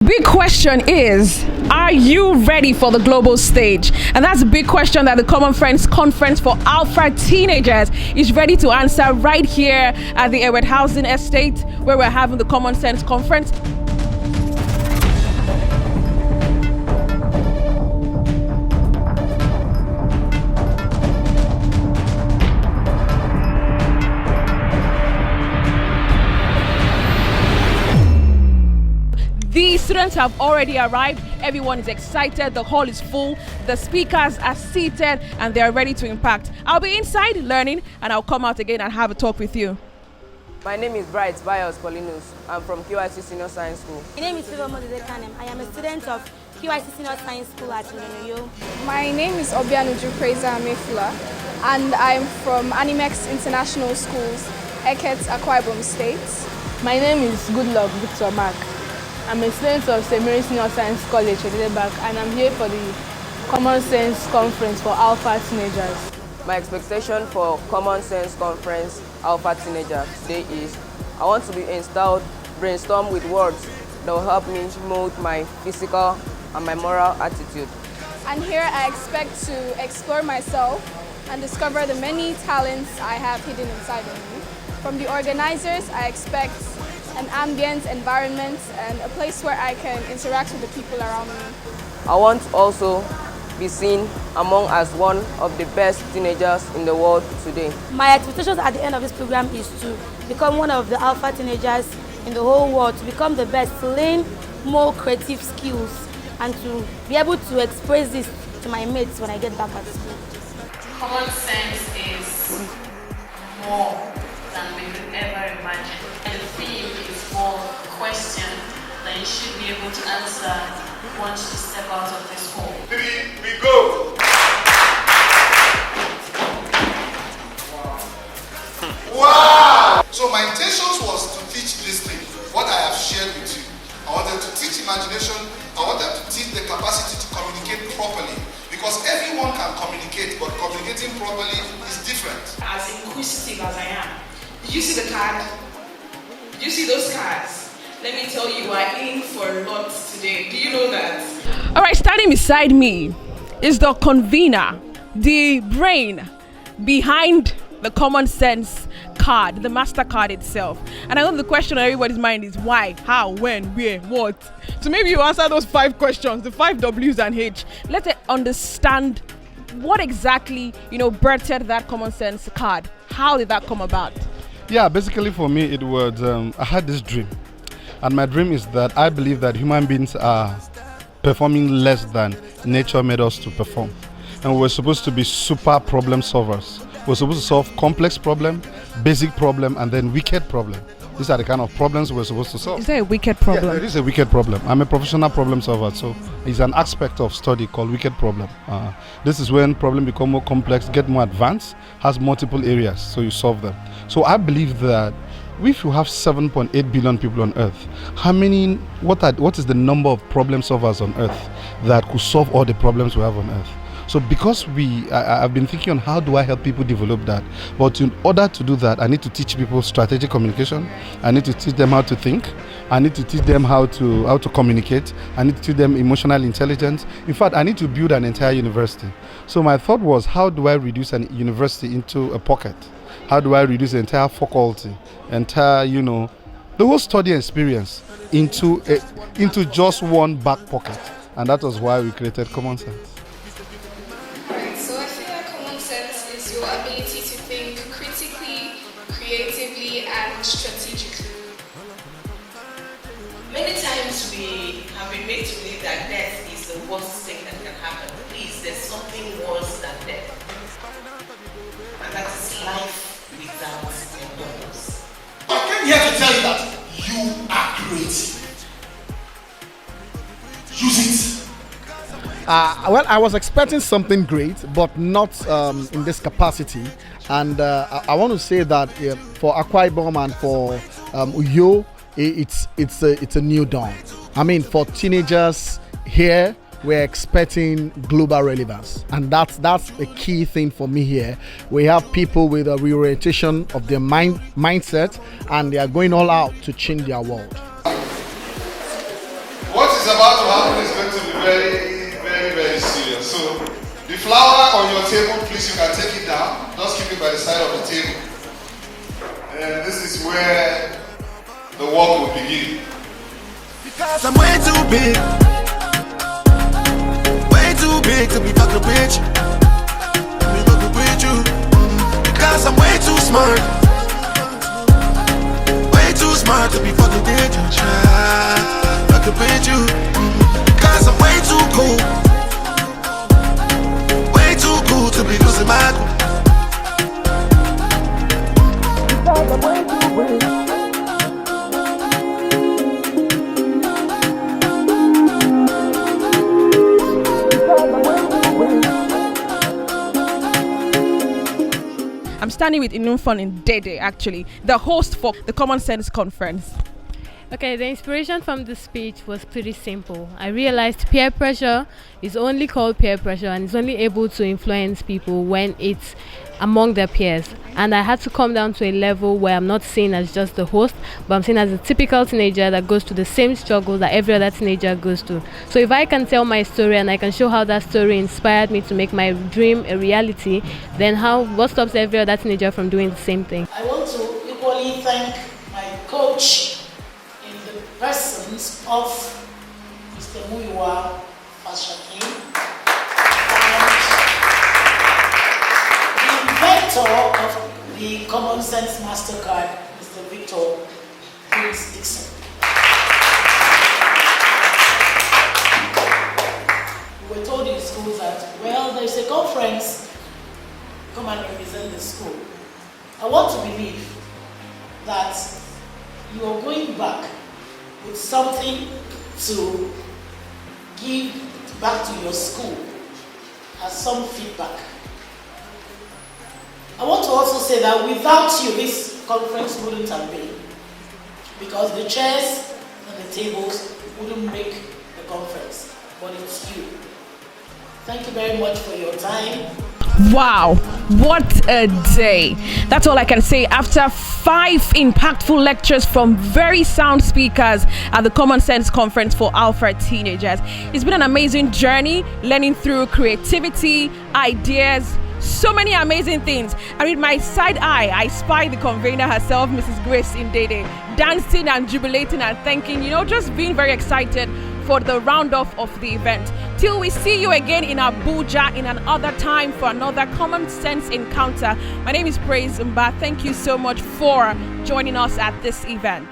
big question is, are you ready for the global stage? And that's a big question that the Kommon Sense Conference for Alpha Teenagers is ready to answer right here at the Edward Housing Estate, where we're having the Kommon Sense Conference. The students have already arrived. Everyone is excited. The hall is full. The speakers are seated and they are ready to impact. I'll be inside learning and I'll come out again and have a talk with you. My name is Bright Bios Paulinus. I'm from QIC Senior Science School. My name is Favor Modezekanem. I am a student of QIC Senior Science School at Uyo. My name is Obianuju Praiser Amefula and I'm from Animex International Schools, Eket, Akwa Ibom State. My name is Goodluck Victor Mark. I'm a student of St. Mary's Senior Science College, Edinburgh, and I'm here for the Kommon Sense Conference for Alpha Teenagers. My expectation for Kommon Sense Conference Alpha Teenager today is I want to be installed, brainstorm with words that will help me mold my physical and my moral attitude. And here I expect to explore myself and discover the many talents I have hidden inside of me. From the organizers, I expect an ambient environment and a place where I can interact with the people around me. I want to also be seen among as one of the best teenagers in the world today. My expectations at the end of this program is to become one of the alpha teenagers in the whole world, to become the best, to learn more creative skills and to be able to express this to my mates when I get back at school. Common sense is more than we could ever imagine. And the theme is more question that you should be able to answer once you step out of this hall. 3, we go! Wow! So my intention was to teach this thing, what I have shared with you. I wanted to teach imagination, I wanted to teach the capacity to communicate properly. Because everyone can communicate, but communicating properly is different. As inquisitive as I am, did you see the card? Did you see those cards? Let me tell you, we're in for a lot today. Do you know that? All right, standing beside me is the convener, the brain behind the Kommon Sense card, the MasterCard itself. And I know the question on everybody's mind is why, how, when, where, what. So maybe you answer those 5 questions, the 5 W's and H. Let's understand what exactly, birthed that Kommon Sense card. How did that come about? Yeah, basically for me it was, I had this dream. And my dream is that I believe that human beings are performing less than nature made us to perform. And we're supposed to be super problem solvers. We're supposed to solve complex problem, basic problem, and then wicked problem. These are the kind of problems we're supposed to solve. Is there a wicked problem? Yeah, it is a wicked problem. I'm a professional problem solver, so it's an aspect of study called wicked problem. This is when problem become more complex, get more advanced, has multiple areas, so you solve them. So I believe that if you have 7.8 billion people on Earth, what is the number of problem solvers on Earth that could solve all the problems we have on Earth? So because I've been thinking on how do I help people develop that. But in order to do that, I need to teach people strategic communication. I need to teach them how to think. I need to teach them how to communicate. I need to teach them emotional intelligence. In fact, I need to build an entire university. So my thought was, how do I reduce a university into a pocket? How do I reduce the entire faculty, the whole study experience into just one back pocket? And that was why we created Kommon Sense. So I feel like Kommon Sense is your ability to think critically, creatively, and strategically. Many times we have been made to believe that death is the worst thing that can happen. Please, there's something worse than death. And that is life without a purpose. I came here to tell you that you are creative. Use it. Well, I was expecting something great, but not in this capacity. And I want to say that for Akwa Ibom and for Uyo, it's a new dawn. I mean, for teenagers here, we're expecting global relevance, and that's a key thing for me here. We have people with a reorientation of their mindset, and they are going all out to change their world. What is is going to be very, very, very serious. So the flower on your table, please, you can take it down. Just keep it by the side of the table. And this is where the work will begin. Because I'm way too big to be fucking with you. Be fucking with you. Because I'm way too smart to be fucking with you. Fucking with you. Because I'm way too cool to be losing my cool. Because I'm way too big. I'm standing with Inumfon and Dede, actually, the host for the Kommon Sense Conference. Okay, the inspiration from the speech was pretty simple. I realized peer pressure is only called peer pressure and is only able to influence people when it's among their peers. And I had to come down to a level where I'm not seen as just the host, but I'm seen as a typical teenager that goes through the same struggle that every other teenager goes through. So if I can tell my story and I can show how that story inspired me to make my dream a reality, then what stops every other teenager from doing the same thing? I want to equally thank my coach in the persons of Mr. Muyiwa Fashakin and the inventor of the Kommon Sense MasterCard, Mr. Victor Prince Dixon. We were told in school that, well, there's a conference, come and represent the school. I want to believe that you are going back with something to give back to your school as some feedback. I want to also say that without you, this conference wouldn't have been, because the chairs and the tables wouldn't make the conference, but it's you. Thank you very much for your time. Wow, what a day. That's all I can say after 5 impactful lectures from very sound speakers at the Kommon Sense Conference for Alpha Teenagers. It's been an amazing journey, learning through creativity, ideas, so many amazing things. And with my side eye, I spy the convener herself, Mrs. Grace Indede, dancing and jubilating and thanking, just being very excited for the round-off of the event. Till we see you again in Abuja in another time for another Kommon Sense encounter. My name is Praise Mba. Thank you so much for joining us at this event.